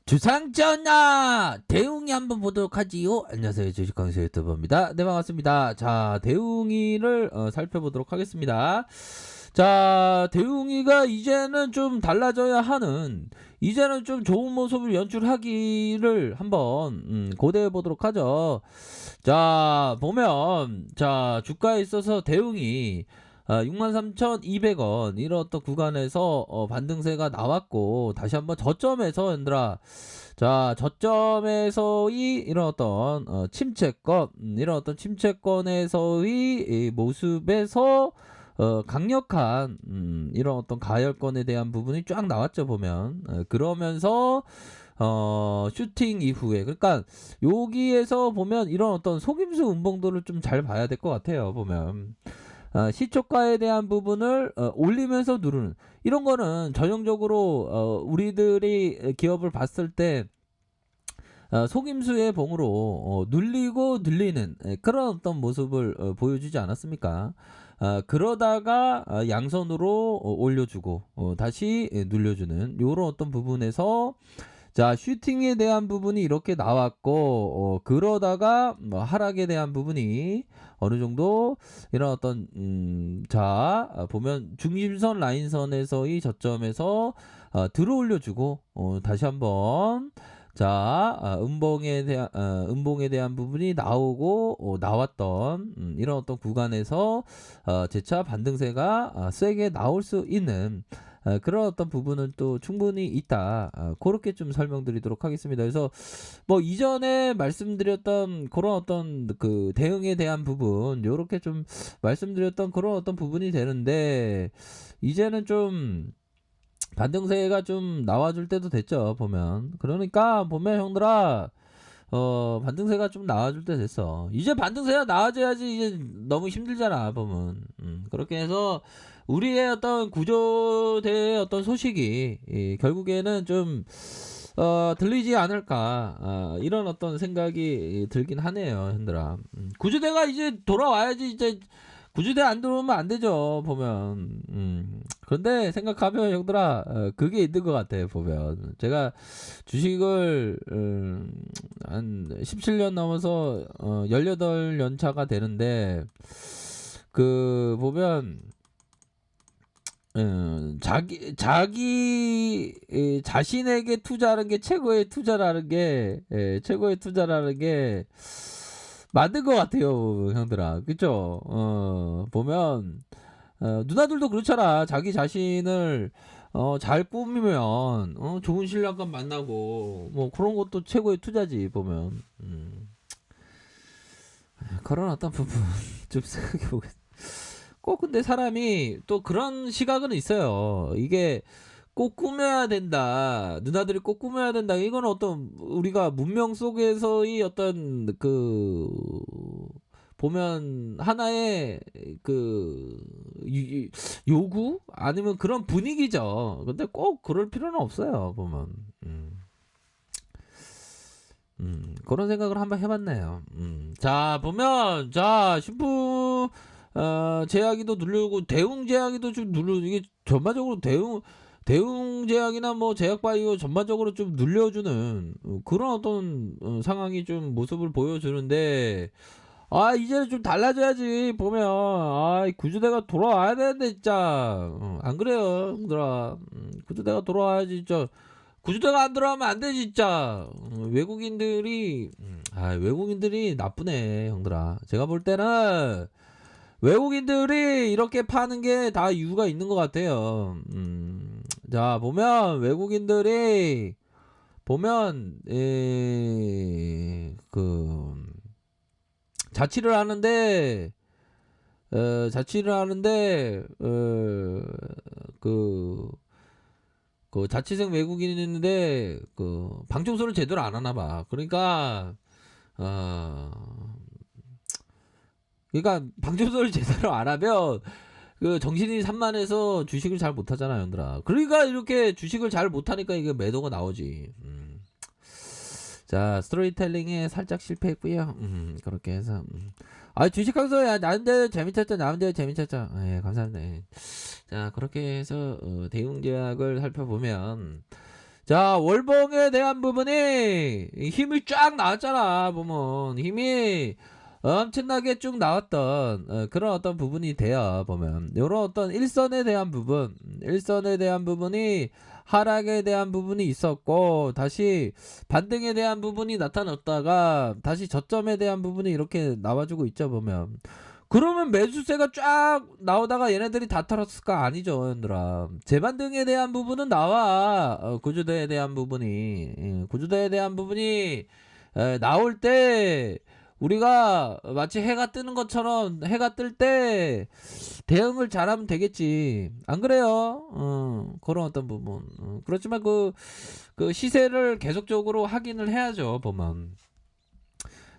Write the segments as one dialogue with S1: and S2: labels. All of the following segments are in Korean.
S1: 주상전야 대웅이 한번 보도록 하지요. 안녕하세요, 주식강사 유튜버입니다. 네, 반갑습니다. 자, 대웅이를 살펴보도록 하겠습니다. 자, 대웅이가 이제는 좀 달라져야 하는, 이제는 좀 좋은 모습을 연출하기를 한번 고대해 보도록 하죠. 자, 보면 자, 주가에 있어서 대웅이 63,200원 이런 어떤 구간에서 반등세가 나왔고, 다시 한번 저점에서 얘들아, 자, 저점에서의 이런 어떤 침체권, 이런 어떤 침체권에서의 이 모습에서 강력한 이런 어떤 가열권에 대한 부분이 쫙 나왔죠, 보면. 그러면서 슈팅 이후에, 그러니까 여기에서 보면 이런 어떤 속임수 운봉도를 좀 잘 봐야 될 것 같아요, 보면. 시초가에 대한 부분을 올리면서 누르는 이런 거는 전형적으로 우리들이 기업을 봤을 때 속임수의 봉으로 눌리고 눌리는 그런 어떤 모습을 보여주지 않았습니까? 그러다가 양선으로 올려주고 다시 눌려주는 이런 어떤 부분에서, 자, 슈팅에 대한 부분이 이렇게 나왔고, 그러다가 뭐 하락에 대한 부분이 어느 정도 이런 어떤 보면 중심선 라인선에서의 저점에서 들어 올려주고 다시 한번, 자, 음봉에 대한 부분이 나오고 나왔던 이런 어떤 구간에서 재차 반등세가 세게 나올 수 있는 그런 어떤 부분은 또 충분히 있다. 그렇게 좀 설명드리도록 하겠습니다. 그래서 뭐 이전에 말씀드렸던 그런 어떤 그 대응에 대한 부분, 요렇게 좀 말씀드렸던 그런 어떤 부분이 되는데, 이제는 좀 반등세가 좀 나와줄 때도 됐죠, 보면. 그러니까 보면 형들아, 반등세가 좀 나와줄 때 됐어. 이제 반등세가 나와줘야지. 이제 너무 힘들잖아, 보면. 그렇게 해서 우리의 어떤 구조대의 어떤 소식이 결국에는 좀 들리지 않을까, 이런 어떤 생각이 들긴 하네요, 형들아. 구조대가 이제 돌아와야지. 이제 구조대 안 들어오면 안 되죠, 보면. 그런데 생각하면 형들아, 그게 있는 것 같아요, 보면. 제가 주식을 한 17년 넘어서 18년 차가 되는데, 그 보면 자신에게 투자하는 게 최고의 투자라는 게, 최고의 투자라는 게 맞는 것 같아요, 형들아. 그쵸? 보면 누나들도 그렇잖아. 자기 자신을 잘 꾸미면 좋은 신랑감 만나고 뭐 그런 것도 최고의 투자지, 보면. 그런 어떤 부분 좀 생각해 보겠. 꼭 근데 사람이 또 그런 시각은 있어요. 이게 꼭 꾸며야 된다. 누나들이 꼭 꾸며야 된다. 이건 어떤 우리가 문명 속에서의 어떤 그 보면 하나의 그 요구 아니면 그런 분위기죠. 근데 꼭 그럴 필요는 없어요, 보면. 그런 생각을 한번 해봤네요. 자, 보면, 자, 신품 제약이도 누르고 대웅 제약이도 좀 누르고, 이게 전반적으로 대웅 제약이나 뭐 제약바이오 전반적으로 좀 눌려주는 그런 어떤 상황이 좀 모습을 보여주는데, 이제는 좀 달라져야지, 보면. 구조대가 돌아와야 되는데, 진짜. 안 그래요, 형들아. 구조대가 돌아와야지, 진짜. 구조대가 안 들어가면 안 돼, 진짜. 외국인들이 나쁘네, 형들아. 제가 볼 때는 외국인들이 이렇게 파는 게 다 이유가 있는 것 같아요. 자, 보면 외국인들이 보면 자취를 하는데 그 자취생 외국인이 있는데 그 방청소를 제대로 안 하나 봐. 어 그러니까 방청소를 제대로 안 하면 그 정신이 산만해서 주식을 잘 못하잖아, 형들아. 그러니까 이렇게 주식을 잘 못하니까 이게 매도가 나오지. 자, 스토리텔링에 살짝 실패했고요. 그렇게 해서 주식 강서야 나름대로 재미쳤죠. 나름대로 재미쳤죠. 예, 감사합니다. 예. 자, 그렇게 해서 대웅제약을 살펴보면, 자, 월봉에 대한 부분이 힘이 쫙 나왔잖아. 보면 힘이 엄청나게 쭉 나왔던 그런 어떤 부분이 돼요. 보면 요런 어떤 일선에 대한 부분, 일선에 대한 부분이 하락에 대한 부분이 있었고, 다시 반등에 대한 부분이 나타났다가 다시 저점에 대한 부분이 이렇게 나와주고 있죠. 보면 그러면 매수세가 쫙 나오다가 얘네들이 다 털었을까? 아니죠, 얘들아. 재반등에 대한 부분은 나와. 구조대에 대한 부분이, 구조대에 대한 부분이 나올 때 우리가 마치 해가 뜨는 것처럼 해가 뜰 때 대응을 잘하면 되겠지. 안 그래요? 그런 어떤 부분. 그렇지만 그 시세를 계속적으로 확인을 해야죠, 보면.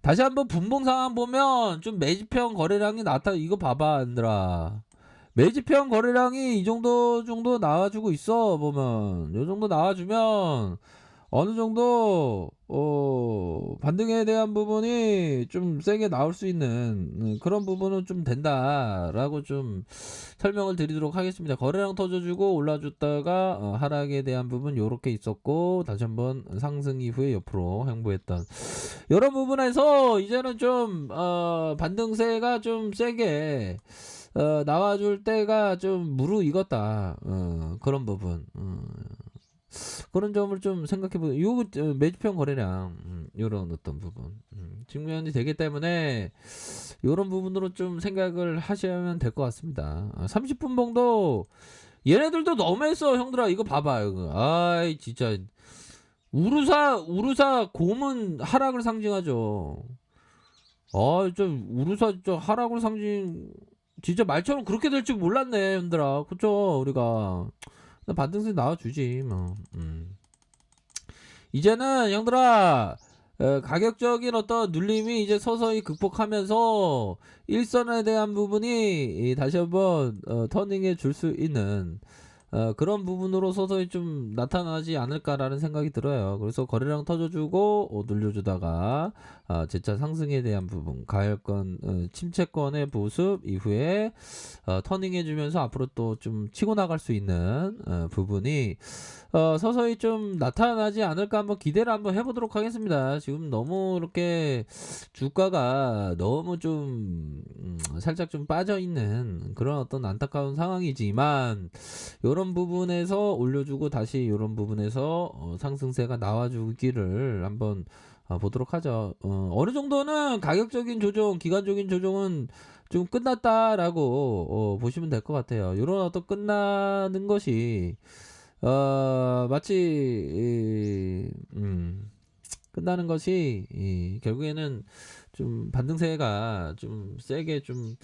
S1: 다시 한번 분봉 상황 보면 좀 매집형 거래량이 이거 봐봐, 얘들아. 매집형 거래량이 이 정도 나와주고 있어. 보면 요 정도 나와주면 어느 정도 반등에 대한 부분이 좀 세게 나올 수 있는 그런 부분은 좀 된다라고 좀 설명을 드리도록 하겠습니다. 거래량 터져주고 올라줬다가 하락에 대한 부분 요렇게 있었고, 다시 한번 상승 이후에 옆으로 횡보했던 이런 부분에서 이제는 좀 반등세가 좀 세게 나와줄 때가 좀 무르익었다. 그런 부분. 그런 점을 좀 생각해보요. 요 매집형 거래량 요런 어떤 부분 측면이 되기 때문에 요런 부분으로 좀 생각을 하시면 될 것 같습니다. 30분 봉도 얘네들도 너무했어, 형들아. 이거 봐봐, 이거. 아이 진짜 우루사 곰은 하락을 상징하죠. 좀 우루사 저 하락을 상징, 진짜 말처럼 그렇게 될 줄 몰랐네, 형들아. 그쵸? 우리가 반등세 나와주지 뭐. 이제는 형들아, 가격적인 어떤 눌림이 이제 서서히 극복하면서 일선에 대한 부분이 다시 한번 터닝해 줄 수 있는 그런 부분으로 서서히 좀 나타나지 않을까라는 생각이 들어요. 그래서 거래량 터져주고 늘려주다가 재차 상승에 대한 부분, 가열권 침체권의 보습 이후에 터닝해주면서 앞으로 또 좀 치고 나갈 수 있는 부분이 서서히 좀 나타나지 않을까 한번 기대를 한번 해보도록 하겠습니다. 지금 너무 이렇게 주가가 너무 좀 살짝 좀 빠져있는 그런 어떤 안타까운 상황이지만, 요런 부분에서 올려주고 다시 요런 부분에서 상승세가 나와주기를 한번 보도록 하죠. 어느 정도는 가격적인 조정, 기간적인 조정은 좀 끝났다라고 보시면 될 것 같아요. 요런 어떤 끝나는 것이 마치 끝나는 것이 결국에는 좀 반등세가 좀 세게 좀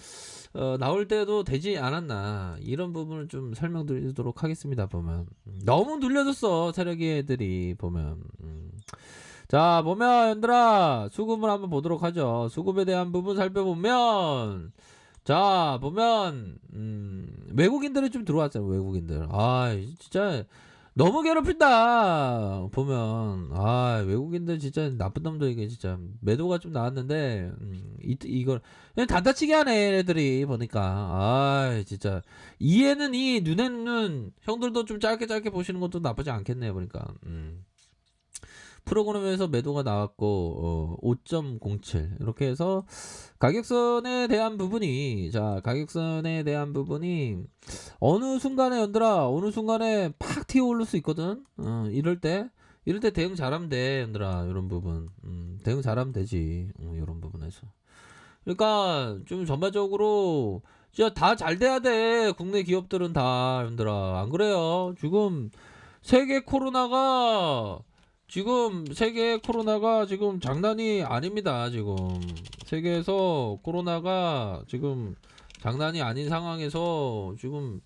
S1: 나올 때도 되지 않았나, 이런 부분을 좀 설명드리도록 하겠습니다. 보면 너무 눌려졌어, 세력이 애들이. 보면 자, 보면 얘들아, 수급을 한번 보도록 하죠. 수급에 대한 부분 살펴보면, 자, 보면 외국인들이 좀 들어왔잖아요. 외국인들. 진짜 너무 괴롭힌다. 보면 외국인들 진짜 나쁜 놈들. 이게 진짜 매도가 좀 나왔는데 이걸 그냥 단다치게 하네, 애들이 보니까. 진짜 이해는 이, 눈에는 눈. 형들도 좀 짧게 보시는 것도 나쁘지 않겠네, 보니까. 프로그램에서 매도가 나왔고 5.07 이렇게 해서 가격선에 대한 부분이, 자, 가격선에 대한 부분이 어느 순간에 연들아, 어느 순간에 팍 튀어 오를 수 있거든. 이럴 때 대응 잘하면 돼, 연들아. 이런 부분 대응 잘하면 되지. 이런 부분에서. 그러니까 좀 전반적으로 진짜 다 잘 돼야 돼, 국내 기업들은 다, 연들아. 안 그래요? 세계 코로나가 지금 장난이 아닙니다. 지금 세계에서 코로나가 지금 장난이 아닌 상황에서 지금,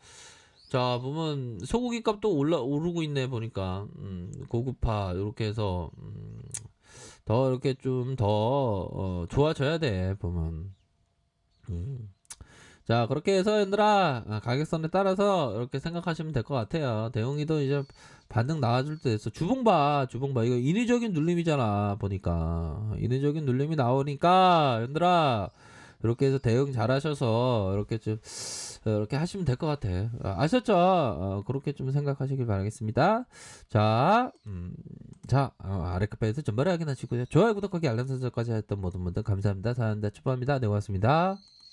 S1: 자, 보면 소고기 값도 오르고 있네, 보니까. 고급화 이렇게 해서 더 이렇게 좀 더 좋아져야 돼, 보면. 자, 그렇게 해서 얘들아, 가격선에 따라서 이렇게 생각하시면 될 것 같아요. 대웅이도 이제 반등 나와줄 때 됐어. 주봉 봐. 이거 인위적인 눌림이잖아, 보니까. 인위적인 눌림이 나오니까 얘들아, 이렇게 해서 대응 잘하셔서 이렇게 좀 이렇게 하시면 될 것 같아. 아셨죠? 그렇게 좀 생각하시길 바라겠습니다. 자, 아래 카페에서 전말에 확인하시고요. 좋아요, 구독하기, 알람 설정까지 했던 모든 분들 감사합니다. 사연자 추모합니다. 네, 고맙습니다.